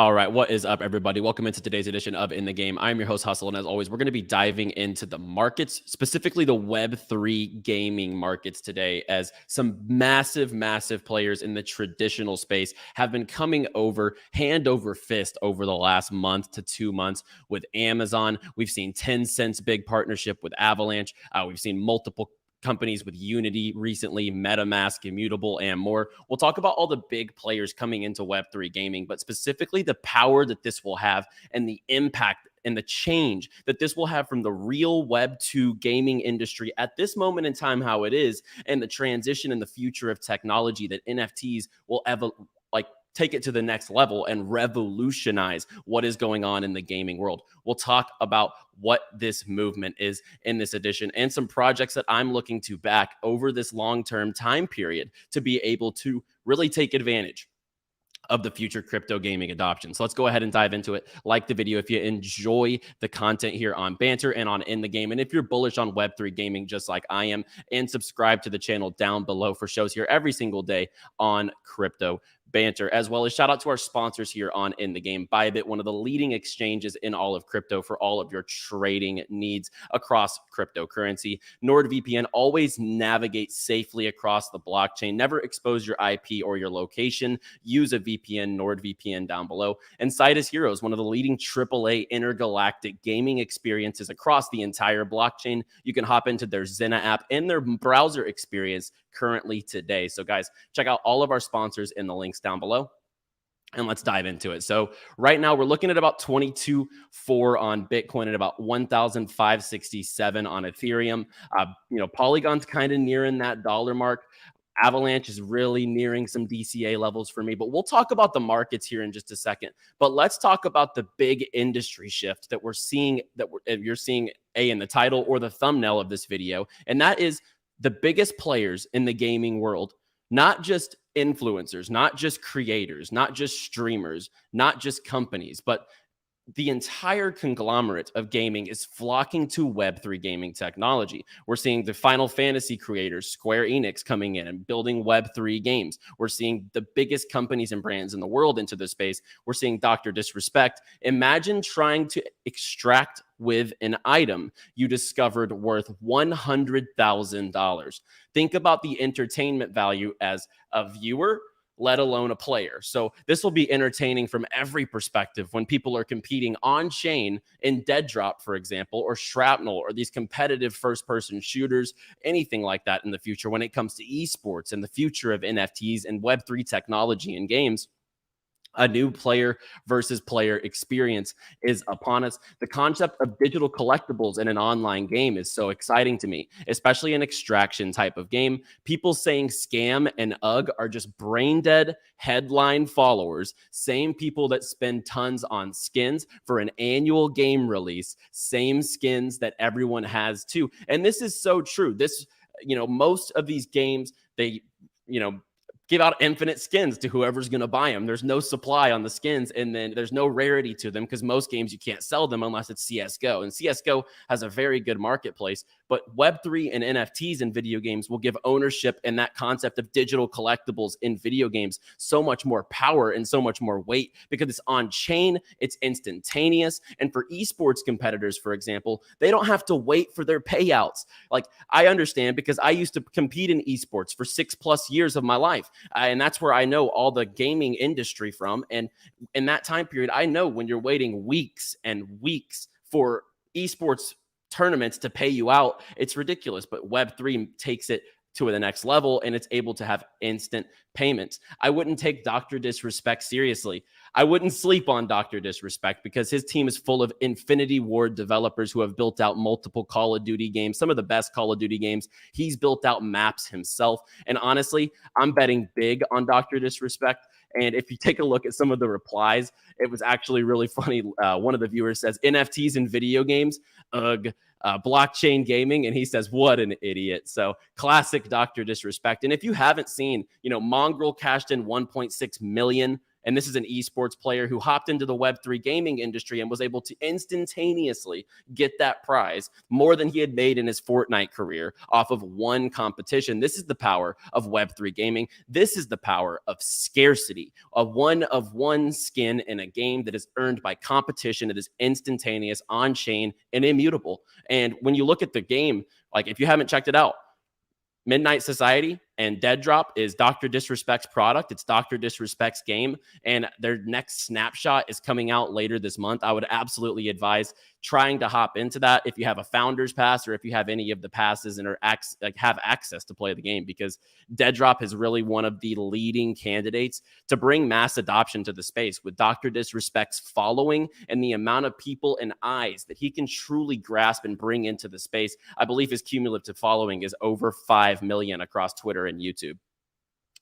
All right, what is up, everybody? Welcome into today's edition of In the Game. I'm your host, Hustle, and as always, we're going to be diving into the markets, specifically the Web3 gaming markets today, as some massive players in the traditional space have been coming over hand over fist over the last month to 2 months with Amazon. We've seen Tencent's big partnership with Avalanche. We've seen multiple companies with Unity recently, MetaMask, Immutable, and more. We'll talk about all the big players coming into Web3 gaming, but specifically the power that this will have and the impact and the change that this will have from the real Web2 gaming industry at this moment in time, how it is, and the transition and the future of technology that NFTs will take it to the next level and revolutionize what is going on in the gaming world. We'll talk about what this movement is in this edition and some projects that I'm looking to back over this long-term time period to be able to really take advantage of the future crypto gaming adoption. So let's go ahead and dive into it. Like the video if you enjoy the content here on Banter and on In the Game. And if you're bullish on Web3 gaming just like I am, and subscribe to the channel down below for shows here every single day on crypto Banter, as well as shout out to our sponsors here on In the Game. Bybit, one of the leading exchanges in all of crypto for all of your trading needs across cryptocurrency. NordVPN, always navigate safely across the blockchain. Never expose your IP or your location. Use a VPN, NordVPN down below. And SIDUS HEROES, one of the leading AAA intergalactic gaming experiences across the entire blockchain. You can hop into their Zena app and their browser experience currently today. So guys, check out all of our sponsors in the links down below, and let's dive into it. So right now we're looking at about 22.4 on Bitcoin and about 1,567 on Ethereum. Polygon's kind of nearing that dollar mark. Avalanche is really nearing some DCA levels for me, but we'll talk about the markets here in just a second. But let's talk about the big industry shift that we're seeing, you're seeing in the title or the thumbnail of this video, and that is the biggest players in the gaming world, not just influencers, not just creators, not just streamers, not just companies, but the entire conglomerate of gaming is flocking to Web3 gaming technology. We're seeing the Final Fantasy creators, Square Enix, coming in and building Web3 games. We're seeing the biggest companies and brands in the world into this space. We're seeing Dr. Disrespect. Imagine trying to extract with an item you discovered worth $100,000. Think about the entertainment value as a viewer, let alone a player. So this will be entertaining from every perspective when people are competing on chain in Dead Drop, for example, or Shrapnel, or these competitive first-person shooters, anything like that in the future when it comes to esports and the future of NFTs and Web3 technology in games. A new player versus player experience is upon us. The concept of digital collectibles in an online game is so exciting to me, especially an extraction type of game. People saying scam and UGG are just brain dead headline followers. Same people that spend tons on skins for an annual game release. Same skins that everyone has too. And this is so true. This, most of these games, they, give out infinite skins to whoever's going to buy them. There's no supply on the skins, and then there's no rarity to them because most games you can't sell them unless it's CSGO. And CSGO has a very good marketplace, but Web3 and NFTs in video games will give ownership and that concept of digital collectibles in video games so much more power and so much more weight because it's on chain, it's instantaneous. And for esports competitors, for example, they don't have to wait for their payouts. Like, I understand because I used to compete in esports for 6+ years of my life. And that's where I know all the gaming industry from. And in that time period, I know when you're waiting weeks and weeks for esports tournaments to pay you out, it's ridiculous. But Web3 takes it to the next level, and it's able to have instant payments. I wouldn't take Dr. Disrespect seriously. I wouldn't sleep on Dr. Disrespect because his team is full of Infinity Ward developers who have built out multiple Call of Duty games, some of the best Call of Duty games. He's built out maps himself. And honestly, I'm betting big on Dr. Disrespect. And if you take a look at some of the replies, it was actually really funny. One of the viewers says, NFTs in video games, ugh. Blockchain gaming, and he says, what an idiot. So classic Dr. Disrespect. And if you haven't seen, Mongrel cashed in 1.6 million And this is an esports player who hopped into the Web3 gaming industry and was able to instantaneously get that prize more than he had made in his Fortnite career off of one competition. This is the power of Web3 gaming. This is the power of scarcity, a one-of-one skin in a game that is earned by competition, that is instantaneous, on-chain, and immutable. And when you look at the game, like if you haven't checked it out, Midnight Society and Dead Drop is Dr. Disrespect's product. It's Dr. Disrespect's game, and their next snapshot is coming out later this month. I would absolutely advise trying to hop into that if you have a founder's pass or if you have any of the passes and have access to play the game, because Dead Drop is really one of the leading candidates to bring mass adoption to the space with Dr. Disrespect's following and the amount of people and eyes that he can truly grasp and bring into the space. I believe his cumulative following is over 5 million across Twitter and YouTube.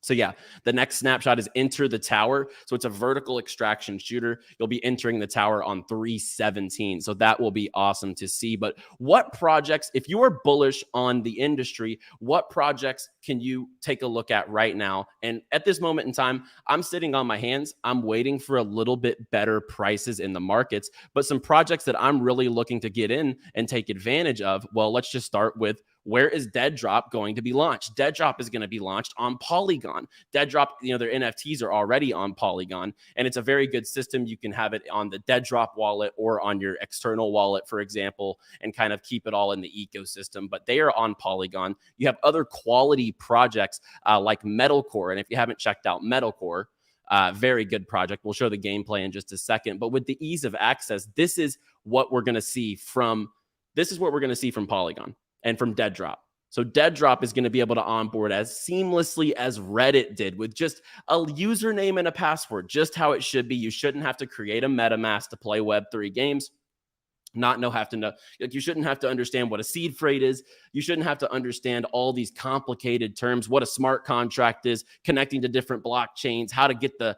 So yeah, the next snapshot is Enter the Tower. So it's a vertical extraction shooter. You'll be entering the tower on 3/17. So that will be awesome to see. But what projects, if you are bullish on the industry, what projects can you take a look at right now? And at this moment in time, I'm sitting on my hands. I'm waiting for a little bit better prices in the markets, but some projects that I'm really looking to get in and take advantage of. Well, let's just start with, where is Dead Drop going to be launched? Dead Drop is going to be launched on Polygon. Dead Drop, their NFTs are already on Polygon, and it's a very good system. You can have it on the Dead Drop wallet or on your external wallet, for example, and kind of keep it all in the ecosystem. But they are on Polygon. You have other quality projects like Metalcore, and if you haven't checked out Metalcore, very good project. We'll show the gameplay in just a second. But with the ease of access, this is what we're going to see from Polygon and from Dead Drop. So Dead Drop is going to be able to onboard as seamlessly as Reddit did, with just a username and a password, just how it should be. You shouldn't have to create a MetaMask to play Web3 games. You shouldn't have to understand what a seed phrase is. You shouldn't have to understand all these complicated terms, what a smart contract is, connecting to different blockchains, how to get the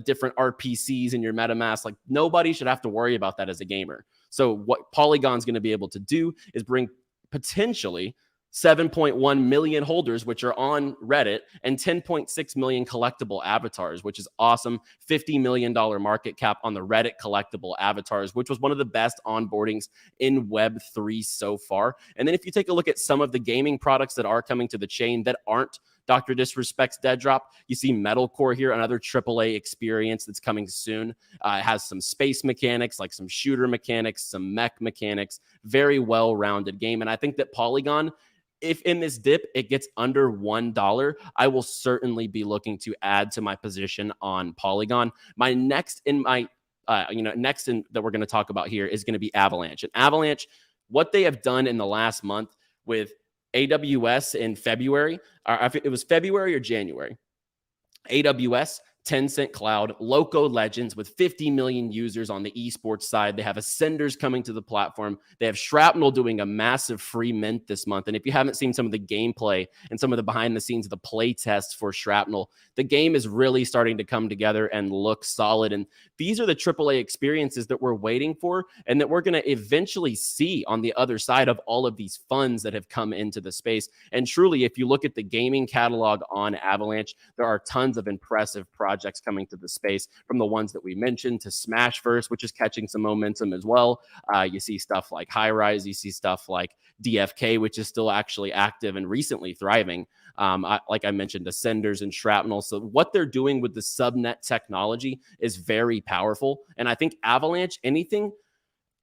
different RPCs in your MetaMask. Like, nobody should have to worry about that as a gamer. So what Polygon's going to be able to do is bring potentially 7.1 million holders, which are on Reddit, and 10.6 million collectible avatars, which is awesome. $50 million market cap on the Reddit collectible avatars, which was one of the best onboardings in Web3 so far. And then if you take a look at some of the gaming products that are coming to the chain that aren't Dr. Disrespect's Dead Drop, you see Metalcore here, another AAA experience that's coming soon. It has some space mechanics, like some shooter mechanics, some mech mechanics, very well-rounded game. And I think that Polygon, if in this dip it gets under $1, I will certainly be looking to add to my position on Polygon. My next that we're going to talk about here is going to be Avalanche. And Avalanche, what they have done in the last month with AWS in February, it was February or January. AWS, Tencent Cloud, Loco Legends with 50 million users on the esports side. They have Ascenders coming to the platform. They have Shrapnel doing a massive free mint this month. And if you haven't seen some of the gameplay and some of the behind the scenes of the play tests for Shrapnel, the game is really starting to come together and look solid. And these are the AAA experiences that we're waiting for and that we're going to eventually see on the other side of all of these funds that have come into the space. And truly, if you look at the gaming catalog on Avalanche, there are tons of impressive projects coming to the space, from the ones that we mentioned to Smashverse, which is catching some momentum as well. You see stuff like High Rise, you see stuff like DFK, which is still actually active and recently thriving. Like I mentioned, Ascenders and Shrapnel. So what they're doing with the subnet technology is very powerful. And I think Avalanche, anything,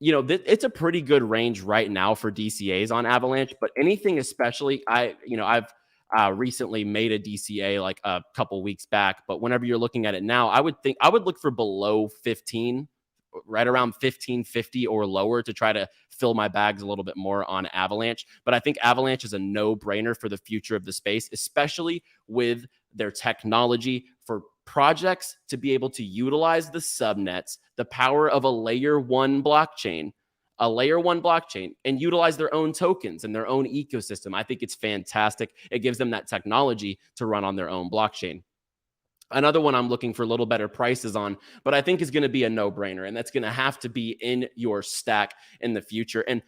it's a pretty good range right now for DCAs on Avalanche, but anything especially, I've recently made a DCA like a couple weeks back, but whenever you're looking at it now, I would look for below 15, right around 1550 or lower, to try to fill my bags a little bit more on Avalanche. But I think Avalanche is a no-brainer for the future of the space, especially with their technology for projects to be able to utilize the subnets, the power of a layer one blockchain, and utilize their own tokens and their own ecosystem. I think it's fantastic. It gives them that technology to run on their own blockchain. Another one I'm looking for a little better prices on, but I think is going to be a no-brainer, and that's going to have to be in your stack in the future. And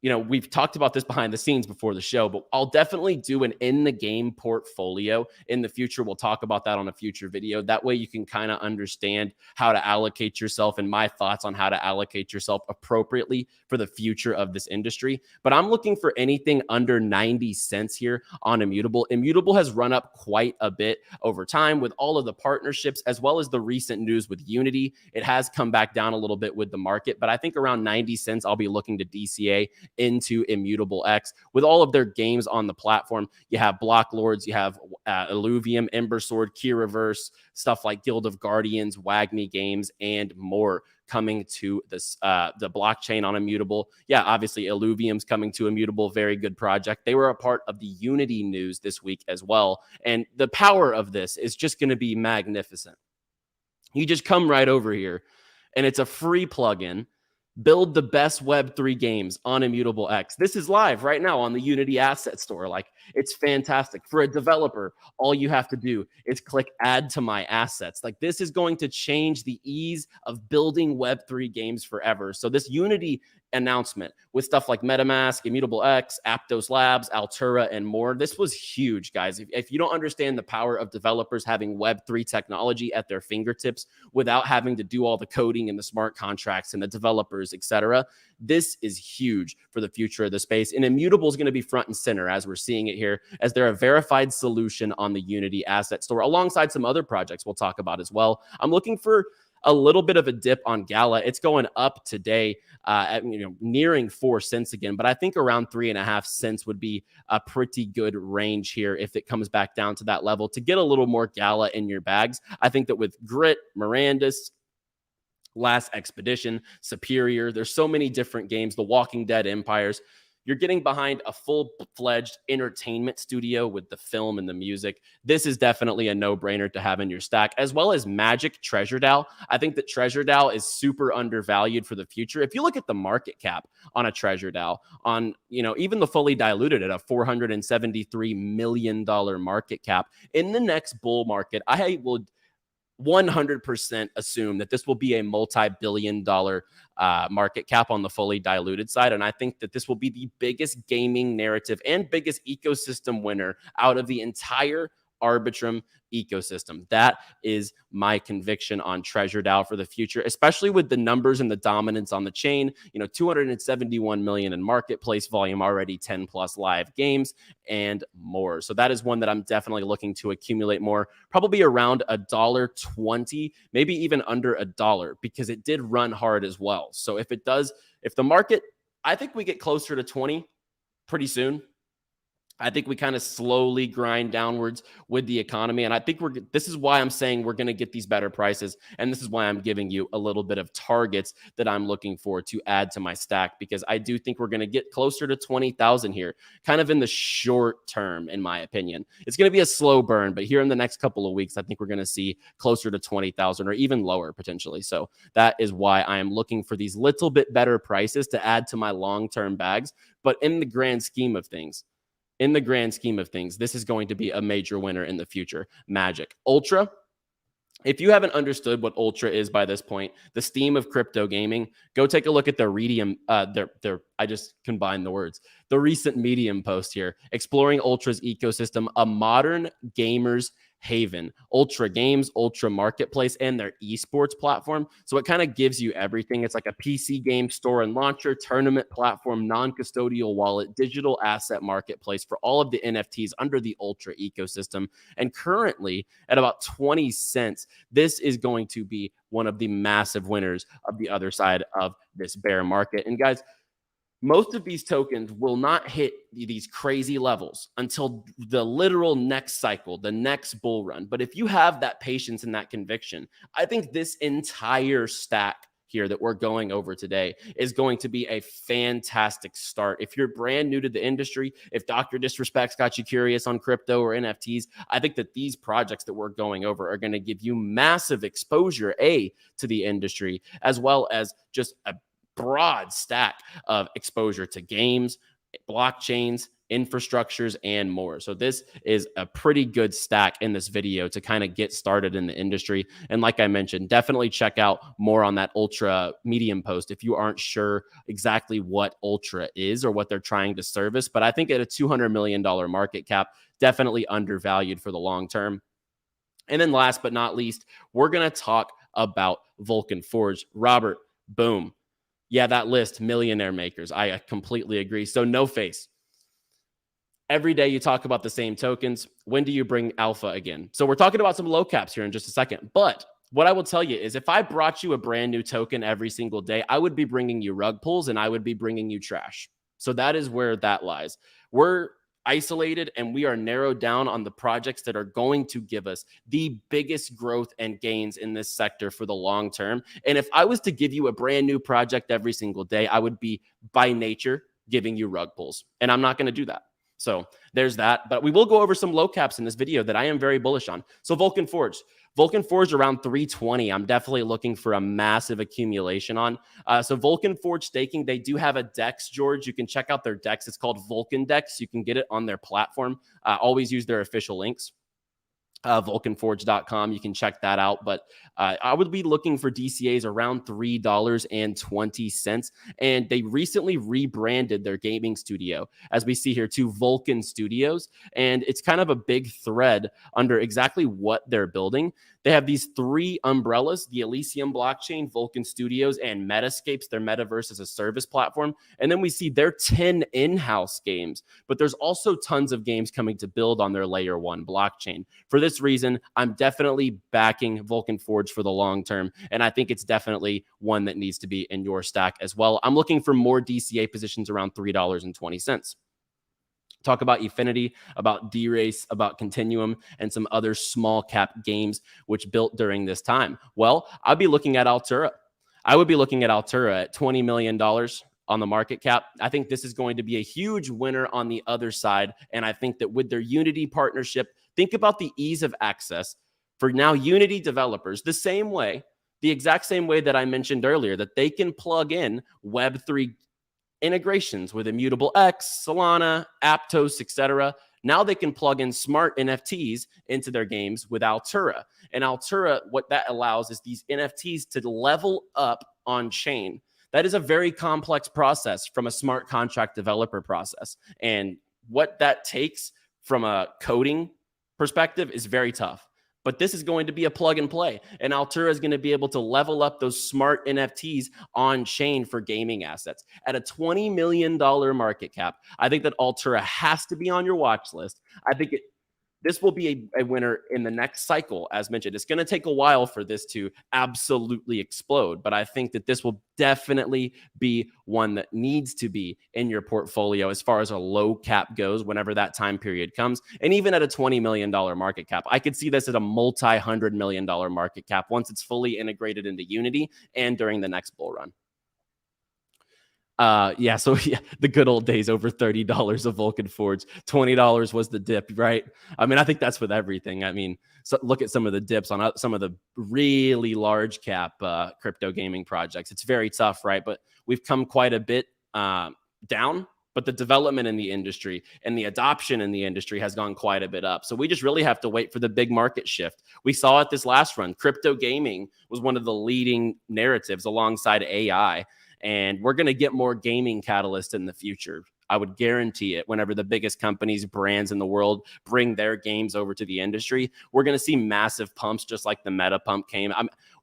you know, we've talked about this behind the scenes before the show, but I'll definitely do an in the game portfolio in the future. We'll talk about that on a future video. That way you can kind of understand how to allocate yourself and my thoughts on how to allocate yourself appropriately for the future of this industry. But I'm looking for anything under 90 cents here on Immutable. Immutable has run up quite a bit over time with all of the partnerships, as well as the recent news with Unity. It has come back down a little bit with the market, but I think around 90 cents, I'll be looking to DCA into Immutable X with all of their games on the platform. You have Block Lords, you have Illuvium, Ember Sword, Q-Reverse, stuff like Guild of Guardians, Wagmi games, and more coming to this the blockchain on Immutable. Yeah, obviously Illuvium's coming to Immutable, very good project. They were a part of the Unity news this week as well, and the power of this is just going to be magnificent. You just come right over here, and it's a free plugin. Build the best Web3 games on Immutable X. This is live right now on the Unity Asset Store. Like, it's fantastic. For a developer, all you have to do is click add to my assets. Like, this is going to change the ease of building Web3 games forever. So this Unity announcement with stuff like MetaMask, Immutable X, Aptos Labs, Altura, and more, this was huge, guys. If you don't understand the power of developers having Web3 technology at their fingertips without having to do all the coding and the smart contracts and the developers, etc., this is huge for the future of the space. And Immutable is going to be front and center as we're seeing it here, as they're a verified solution on the Unity Asset Store alongside some other projects we'll talk about as well. I'm looking for a little bit of a dip on Gala. It's going up today, at, nearing 4 cents again, but I think around 3.5 cents would be a pretty good range here if it comes back down to that level to get a little more Gala in your bags. I think that with Grit, Mirandus, Last Expedition, Superior, there's so many different games, The Walking Dead Empires. You're getting behind a full-fledged entertainment studio with the film and the music. This is definitely a no-brainer to have in your stack, as well as Magic TreasureDAO. I think that TreasureDAO is super undervalued for the future. If you look at the market cap on a TreasureDAO, on even the fully diluted at a $473 million market cap, in the next bull market, I will 100% assume that this will be a multi-billion-dollar market cap on the fully diluted side. And I think that this will be the biggest gaming narrative and biggest ecosystem winner out of the entire Arbitrum ecosystem. That is my conviction on TreasureDAO for the future, especially with the numbers and the dominance on the chain. 271 million in marketplace volume already, 10 plus live games and more. So that is one that I'm definitely looking to accumulate more, probably around $1.20, maybe even under $1, because it did run hard as well. So if the market, I think we get closer to 20 pretty soon. I think we kind of slowly grind downwards with the economy. And I think this is why I'm saying we're going to get these better prices. And this is why I'm giving you a little bit of targets that I'm looking for to add to my stack, because I do think we're going to get closer to 20,000 here, kind of in the short term, in my opinion. It's going to be a slow burn, but here in the next couple of weeks, I think we're going to see closer to 20,000 or even lower potentially. So that is why I am looking for these little bit better prices to add to my long-term bags. But in the grand scheme of things, this is going to be a major winner in the future. Magic. Ultra. If you haven't understood what Ultra is by this point, the Steam of crypto gaming, go take a look at their Medium. I just combined the words. The recent Medium post here, exploring Ultra's ecosystem, a modern gamer's haven. Ultra Games, Ultra Marketplace, and their esports platform. So it kind of gives you everything. It's like a PC game store and launcher, tournament platform, non-custodial wallet, digital asset marketplace for all of the NFTs under the Ultra ecosystem. And currently at about 20 cents, this is going to be one of the massive winners of the other side of this bear market. And guys, most of these tokens will not hit these crazy levels until the literal next cycle, the next bull run. But if you have that patience and that conviction, I think this entire stack here that we're going over today is going to be a fantastic start. If you're brand new to the industry, if Dr. Disrespect's got you curious on crypto or NFTs, I think that these projects that we're going over are going to give you massive exposure, to the industry, as well as just a broad stack of exposure to games, blockchains, infrastructures, and more. So this is a pretty good stack in this video to kind of get started in the industry. And like I mentioned, definitely check out more on that Ultra Medium post if you aren't sure exactly what Ultra is or what they're trying to service. But I think at a $200 million market cap, definitely undervalued for the long term. And then last but not least, we're going to talk about Vulcan Forge. Robert, boom. Yeah, that list, millionaire makers. I completely agree. So no face. Every day you talk about the same tokens. When do you bring alpha again? So we're talking about some low caps here in just a second. But what I will tell you is if I brought you a brand new token every single day, I would be bringing you rug pulls and I would be bringing you trash. So that is where that lies. We're isolated and we are narrowed down on the projects that are going to give us the biggest growth and gains in this sector for the long term. And if I was to give you a brand new project every single day, I would be by nature giving you rug pulls. And I'm not going to do that. So there's that. But we will go over some low caps in this video that I am very bullish on. So Vulcan Forge around 320. I'm definitely looking for a massive accumulation on. So Vulcan Forge staking, they do have a DEX, George. You can check out their DEX. It's called Vulcan DEX. You can get it on their platform. Always use their official links. vulcanforge.com. You can check that out. But I would be looking for DCAs around $3.20. And they recently rebranded their gaming studio, as we see here, to Vulcan Studios. And it's kind of a big thread under exactly what they're building. They have these three umbrellas: the Elysium blockchain, Vulcan Studios, and Metascapes, their metaverse as a service platform. And then we see their 10 in-house games, but there's also tons of games coming to build on their layer 1 blockchain. For this reason, I'm definitely backing Vulcan Forge for the long term. And I think it's definitely one that needs to be in your stack as well. I'm looking for more DCA positions around $3.20. Talk about Efinity, about D-Race, about Continuum, and some other small cap games which built during this time. Well, I'd be looking at Altura. I would be looking at Altura at $20 million on the market cap. I think this is going to be a huge winner on the other side. And I think that with their Unity partnership, think about the ease of access for now Unity developers, the exact same way that I mentioned earlier, that they can plug in Web3 integrations with Immutable-X, Solana, Aptos, etc. Now they can plug in smart NFTs into their games with Altura. And Altura, what that allows is these NFTs to level up on chain. That is a very complex process from a smart contract developer process. And what that takes from a coding perspective is very tough. But this is going to be a plug and play. And Altura is going to be able to level up those smart NFTs on chain for gaming assets. At a $20 million market cap, I think that Altura has to be on your watch list. I think this will be a winner in the next cycle. As mentioned, it's going to take a while for this to absolutely explode, but I think that this will definitely be one that needs to be in your portfolio as far as a low cap goes whenever that time period comes. And even at a $20 million market cap, I could see this at a multi-$100 million market cap once it's fully integrated into Unity and during the next bull run. The good old days, over $30 of Vulcan Forge. $20 was the dip, right? I mean, I think that's with everything. I mean, so look at some of the dips on some of the really large cap crypto gaming projects. It's very tough, right? But we've come quite a bit down, but the development in the industry and the adoption in the industry has gone quite a bit up. So we just really have to wait for the big market shift. We saw it this last run. Crypto gaming was one of the leading narratives alongside AI. And we're going to get more gaming catalysts in the future. I would guarantee it. Whenever the biggest companies, brands in the world bring their games over to the industry, we're going to see massive pumps, just like the meta pump came.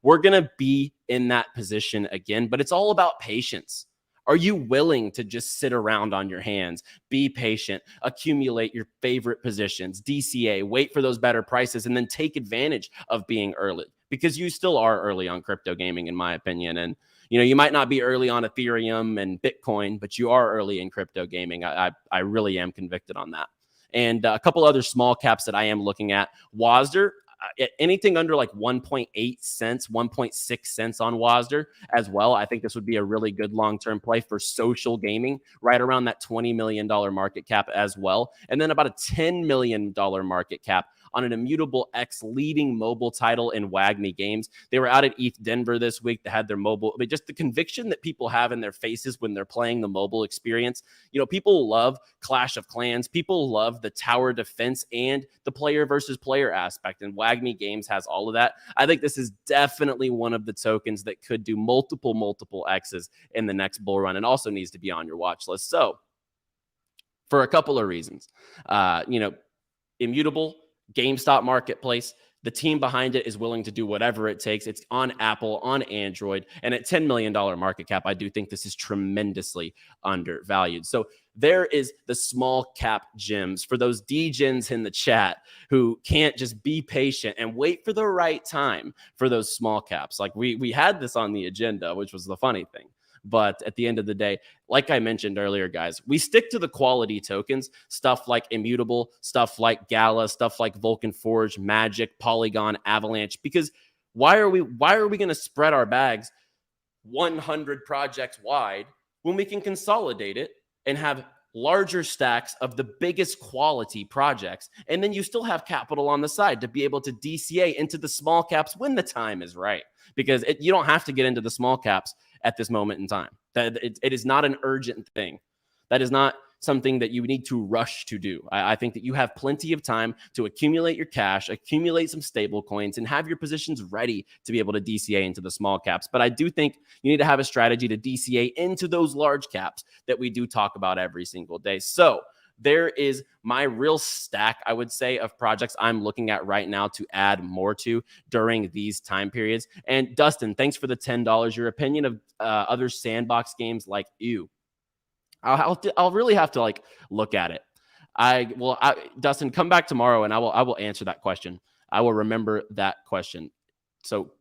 We're going to be in that position again, but it's all about patience. Are you willing to just sit around on your hands, be patient, accumulate your favorite positions, DCA, wait for those better prices, and then take advantage of being early? Because you still are early on crypto gaming, in my opinion. And you might not be early on Ethereum and Bitcoin, but you are early in crypto gaming. I really am convicted on that. And a couple other small caps that I am looking at. WASDR, anything under like 1.8 cents, 1.6 cents on WASDR as well. I think this would be a really good long-term play for social gaming, right around that $20 million market cap as well. And then about a $10 million market cap on an Immutable X leading mobile title in Wagmi Games. They were out at ETH Denver this week. They had their mobile, I mean, just the conviction that people have in their faces when they're playing the mobile experience. You know, people love Clash of Clans. People love the tower defense and the player versus player aspect. And Wagmi Games has all of that. I think this is definitely one of the tokens that could do multiple X's in the next bull run, and also needs to be on your watch list. So for a couple of reasons, you know, Immutable, GameStop marketplace, the team behind it is willing to do whatever it takes. It's on Apple, on Android, and at $10 million market cap, I do think this is tremendously undervalued. So there is the small cap gems for those degens in the chat who can't just be patient and wait for the right time for those small caps. Like we had this on the agenda, which was the funny thing. But at the end of the day, like I mentioned earlier, guys, we stick to the quality tokens, stuff like Immutable, stuff like Gala, stuff like Vulcan Forge, Magic, Polygon, Avalanche, because why are we going to spread our bags 100 projects wide when we can consolidate it and have larger stacks of the biggest quality projects, and then you still have capital on the side to be able to DCA into the small caps when the time is right, because you don't have to get into the small caps at this moment in time. That it is not an urgent thing. That is not something that you need to rush to do. I think that you have plenty of time to accumulate your cash, accumulate some stable coins, and have your positions ready to be able to DCA into the small caps. But I do think you need to have a strategy to DCA into those large caps that we do talk about every single day. So there is my real stack, I would say, of projects I'm looking at right now to add more to during these time periods. And Dustin, thanks for the $10. Your opinion of other sandbox games like 𝗬𝗏. I'll really have to like look at it. Dustin, come back tomorrow and I will answer that question. I will remember that question. So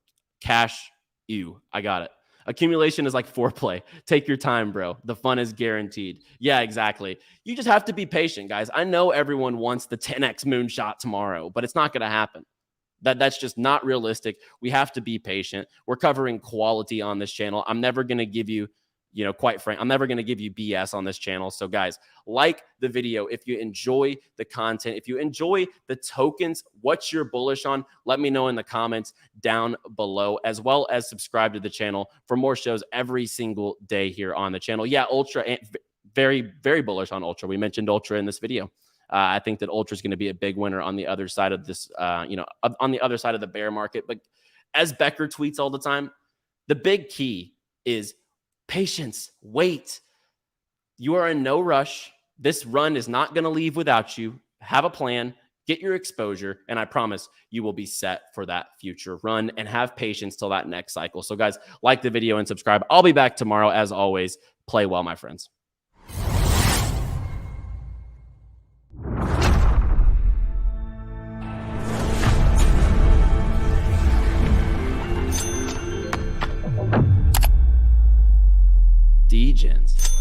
cash 𝗬𝗏. I got it. Accumulation is like foreplay. Take your time, bro. The fun is guaranteed. Yeah, exactly. You just have to be patient, guys. I know everyone wants the 10x moonshot tomorrow, but it's not going to happen. That's just not realistic. We have to be patient. We're covering quality on this channel. I'm never going to give you, quite frank, I'm never going to give you BS on this channel. So guys, like the video. If you enjoy the content, if you enjoy the tokens, what you're bullish on, let me know in the comments down below, as well as subscribe to the channel for more shows every single day here on the channel. Yeah, Ultra, very, very bullish on Ultra. We mentioned Ultra in this video. I think that Ultra is going to be a big winner on the other side of this, on the other side of the bear market. But as Becker tweets all the time, the big key is patience. Wait. You are in no rush. This run is not going to leave without you. Have a plan, get your exposure, and I promise you will be set for that future run, and have patience till that next cycle. So guys, like the video and subscribe. I'll be back tomorrow. As always, play well, my friends. Degens.